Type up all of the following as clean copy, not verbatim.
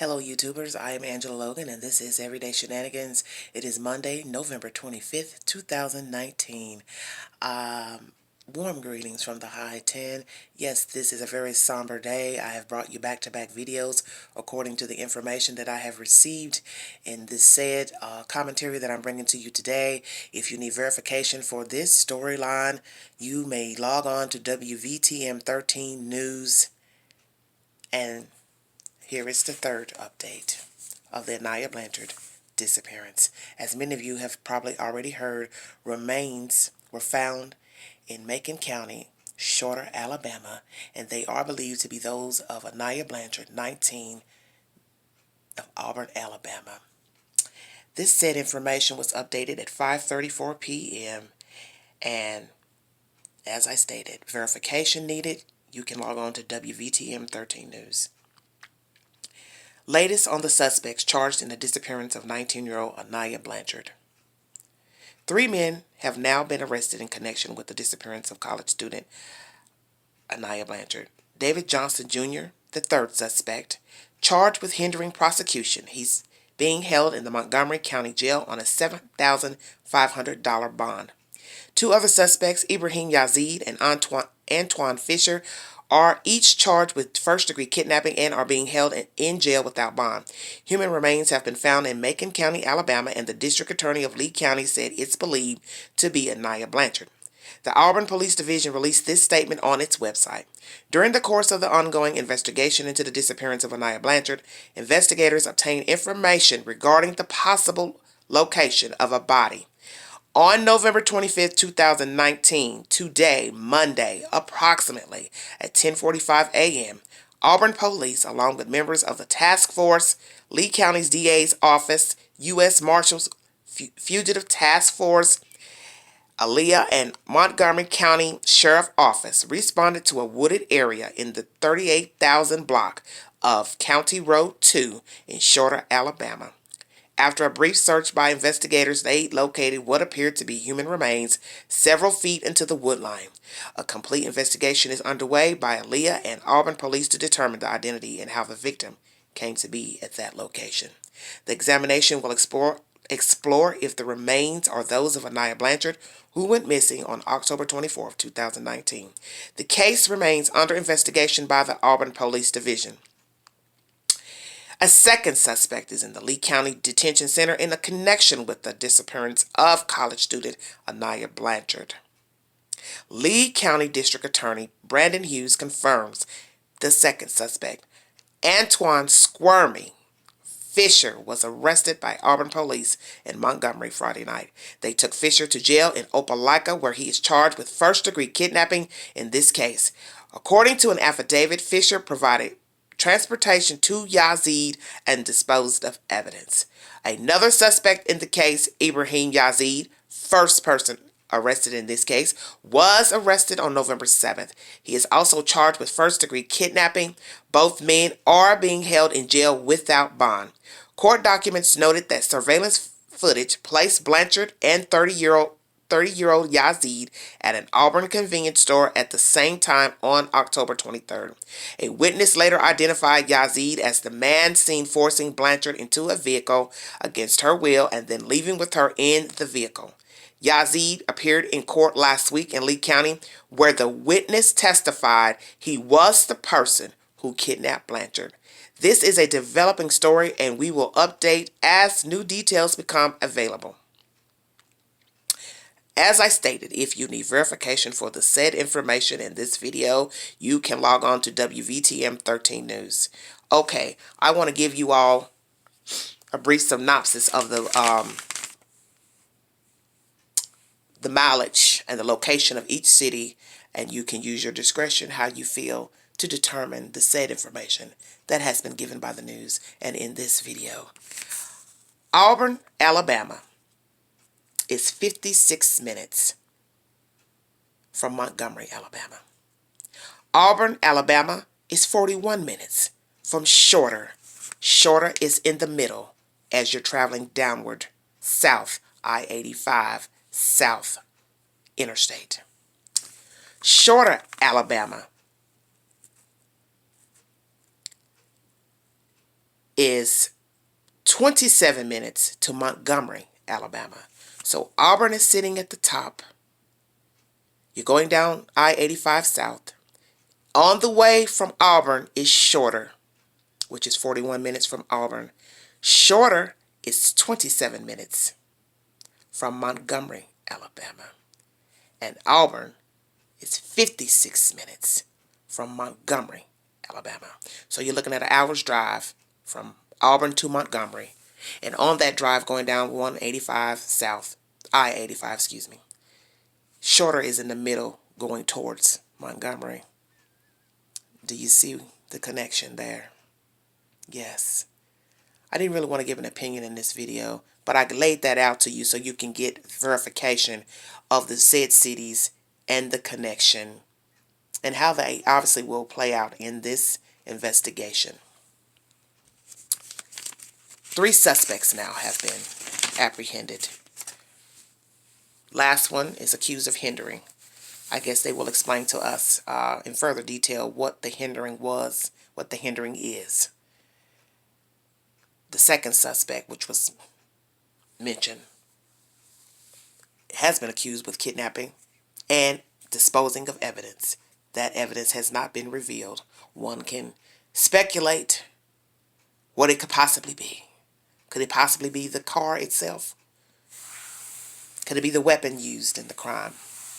Hello YouTubers, I am Angela Logan and this is Everyday Shenanigans. It is Monday, November 25th, 2019. Warm greetings from the high 10. Yes, this is a very somber day. I have brought you back-to-back videos according to the information that I have received in this said commentary that I'm bringing to you today. If you need verification for this storyline, you may log on to WVTM 13 News, and here is the third update of the Aniah Blanchard disappearance. As many of you have probably already heard, remains were found in Macon County, Shorter, Alabama, and they are believed to be those of Aniah Blanchard, 19, of Auburn, Alabama. This said information was updated at 5:34 p.m. and as I stated, verification needed. You can log on to WVTM 13 News. Latest on the suspects charged in the disappearance of 19-year-old Aniah Blanchard. 3 men have now been arrested in connection with the disappearance of college student Aniah Blanchard. David Johnson Jr., the third suspect, charged with hindering prosecution. He's being held in the Montgomery County Jail on a $7,500 bond. 2 other suspects, Ibrahim Yazid and Antoine Fisher, are each charged with first-degree kidnapping and are being held in jail without bond. Human remains have been found in Macon County, Alabama, and the district attorney of Lee County said it's believed to be Aniah Blanchard. The Auburn Police Division released this statement on its website. During the course of the ongoing investigation into the disappearance of Aniah Blanchard, investigators obtained information regarding the possible location of a body. On November 25th, 2019, today, Monday, approximately at 10:45 a.m., Auburn Police, along with members of the task force, Lee County's DA's office, U.S. Marshals Fugitive Task Force, Aniah, and Montgomery County Sheriff Office responded to a wooded area in the 38,000 block of County Road 2 in Shorter, Alabama. After a brief search by investigators, they located what appeared to be human remains several feet into the woodline. A complete investigation is underway by Aniah and Auburn Police to determine the identity and how the victim came to be at that location. The examination will explore if the remains are those of Aniah Blanchard, who went missing on October 24, 2019. The case remains under investigation by the Auburn Police Division. A second suspect is in the Lee County Detention Center in a connection with the disappearance of college student Aniah Blanchard. Lee County District Attorney Brandon Hughes confirms the second suspect, Antoine Squirmy Fisher, was arrested by Auburn Police in Montgomery Friday night. They took Fisher to jail in Opelika, where he is charged with first-degree kidnapping in this case. According to an affidavit, Fisher provided transportation to Yazid and disposed of evidence. Another suspect in the case, Ibrahim Yazid, first person arrested in this case, was arrested on November 7th. He is also charged with first-degree kidnapping. Both men are being held in jail without bond. Court documents noted that surveillance footage placed Blanchard and 30-year-old Yazid at an Auburn convenience store at the same time on October 23rd. A witness later identified Yazid as the man seen forcing Blanchard into a vehicle against her will and then leaving with her in the vehicle. Yazid appeared in court last week in Lee County, where the witness testified he was the person who kidnapped Blanchard. This is a developing story, and we will update as new details become available. As I stated, if you need verification for the said information in this video, you can log on to WVTM 13 News. Okay, I want to give you all a brief synopsis of the mileage and the location of each city, and you can use your discretion how you feel to determine the said information that has been given by the news and in this video. Auburn, Alabama is 56 minutes from Montgomery, Alabama. Auburn, Alabama is 41 minutes from Shorter. Shorter is in the middle as you're traveling downward south, I-85 South Interstate. Shorter, Alabama is 27 minutes to Montgomery, Alabama. So Auburn is sitting at the top. You're going down I-85 South. On the way from Auburn is Shorter, which is 41 minutes from Auburn. Shorter is 27 minutes from Montgomery, Alabama. And Auburn is 56 minutes from Montgomery, Alabama. So you're looking at an hour's drive from Auburn to Montgomery. And on that drive going down 185 South, I-85, excuse me, Shorter is in the middle going towards Montgomery. Do you see the connection there? Yes. I didn't really want to give an opinion in this video, but I laid that out to you so you can get verification of the said cities and the connection and how they obviously will play out in this investigation. 3 suspects now have been apprehended. Last one is accused of hindering. I guess they will explain to us in further detail what the hindering was, what the hindering is. The second suspect, which was mentioned, has been accused with kidnapping and disposing of evidence. That evidence has not been revealed. One can speculate what it could possibly be. Could it possibly be the car itself? Could it be the weapon used in the crime?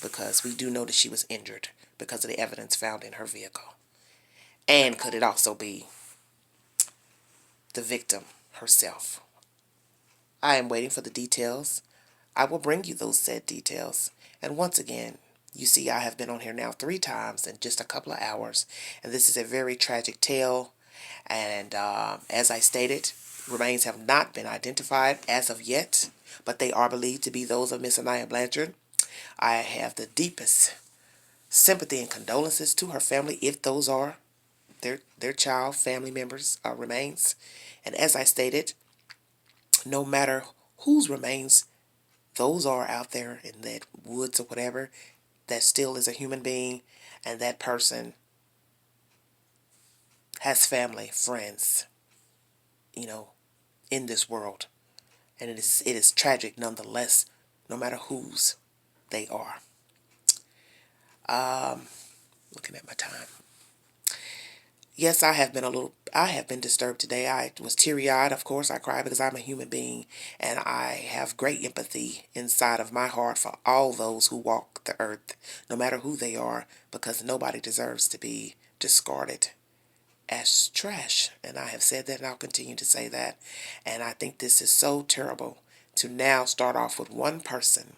Because we do know that she was injured because of the evidence found in her vehicle. And could it also be the victim herself? I am waiting for the details. I will bring you those said details. And once again, you see I have been on here now 3 times in just a couple of hours. And this is a very tragic tale. And as I stated, remains have not been identified as of yet, but they are believed to be those of Miss Aniah Blanchard. I have the deepest sympathy and condolences to her family if those are their child, family members' remains. And as I stated, no matter whose remains those are out there in that woods or whatever, that still is a human being, and that person has family, friends, in this world. And it is tragic nonetheless, no matter whose they are. Looking at my time. Yes, I have been disturbed today. I was teary-eyed. Of course, I cried because I'm a human being, and I have great empathy inside of my heart for all those who walk the earth, no matter who they are, because nobody deserves to be discarded as trash. And I have said that, and I'll continue to say that. And I think this is so terrible to now start off with one person,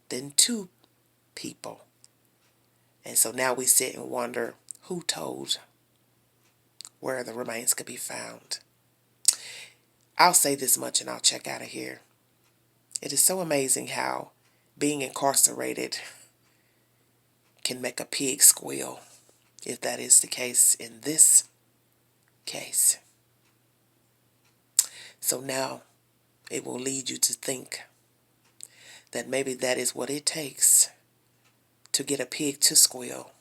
then 2 people. And so now we sit and wonder who told where the remains could be found. I'll say this much and I'll check out of here. It is so amazing how being incarcerated can make a pig squeal, if that is the case in this case. So now it will lead you to think that maybe that is what it takes to get a pig to squeal,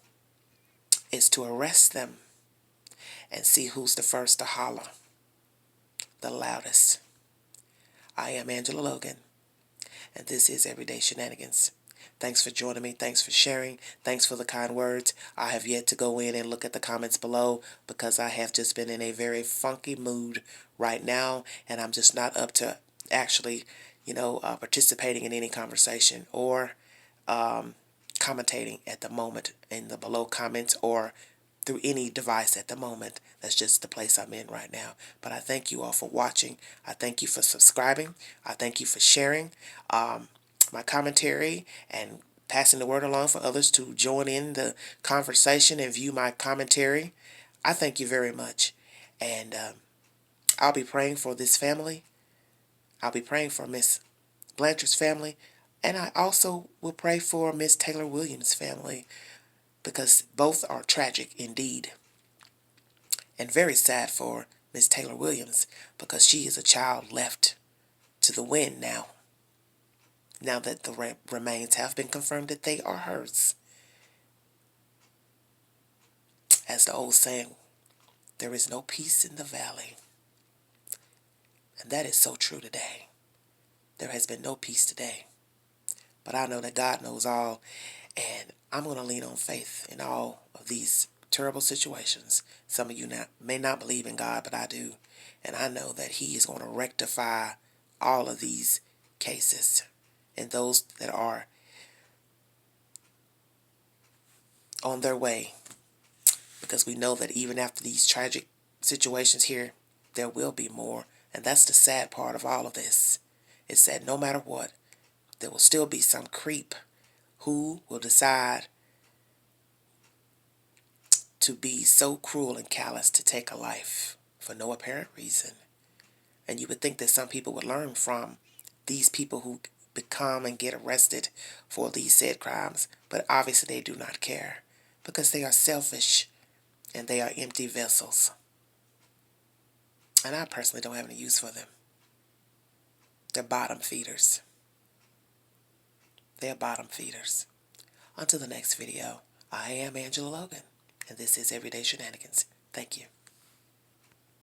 is to arrest them and see who's the first to holler the loudest. I am Angela Logan, and this is Everyday Shenanigans. Thanks for joining me. Thanks for sharing. Thanks for the kind words. I have yet to go in and look at the comments below because I have just been in a very funky mood right now, and I'm just not up to actually, participating in any conversation or commentating at the moment in the below comments or through any device at the moment. That's just the place I'm in right now. But I thank you all for watching. I thank you for subscribing. I thank you for sharing my commentary and passing the word along for others to join in the conversation and view my commentary. I thank you very much. And I'll be praying for this family. I'll be praying for Miss Blanchard's family. And I also will pray for Miss Taylor Williams' family, because both are tragic indeed. And very sad for Miss Taylor Williams, because she is a child left to the wind now. Now that the remains have been confirmed that they are hers. As the old saying, there is no peace in the valley. And that is so true today. There has been no peace today. But I know that God knows all, and I'm going to lean on faith in all of these terrible situations. Some of you may not believe in God, but I do. And I know that He is going to rectify all of these cases and those that are on their way. Because we know that even after these tragic situations here, there will be more. And that's the sad part of all of this. Is that no matter what, there will still be some creep who will decide to be so cruel and callous to take a life for no apparent reason. And you would think that some people would learn from these people who become and get arrested for these said crimes, but obviously they do not care because they are selfish and they are empty vessels. And I personally don't have any use for them. They're bottom feeders. They're bottom feeders. Until the next video, I am Angela Logan, and this is Everyday Shenanigans. Thank you.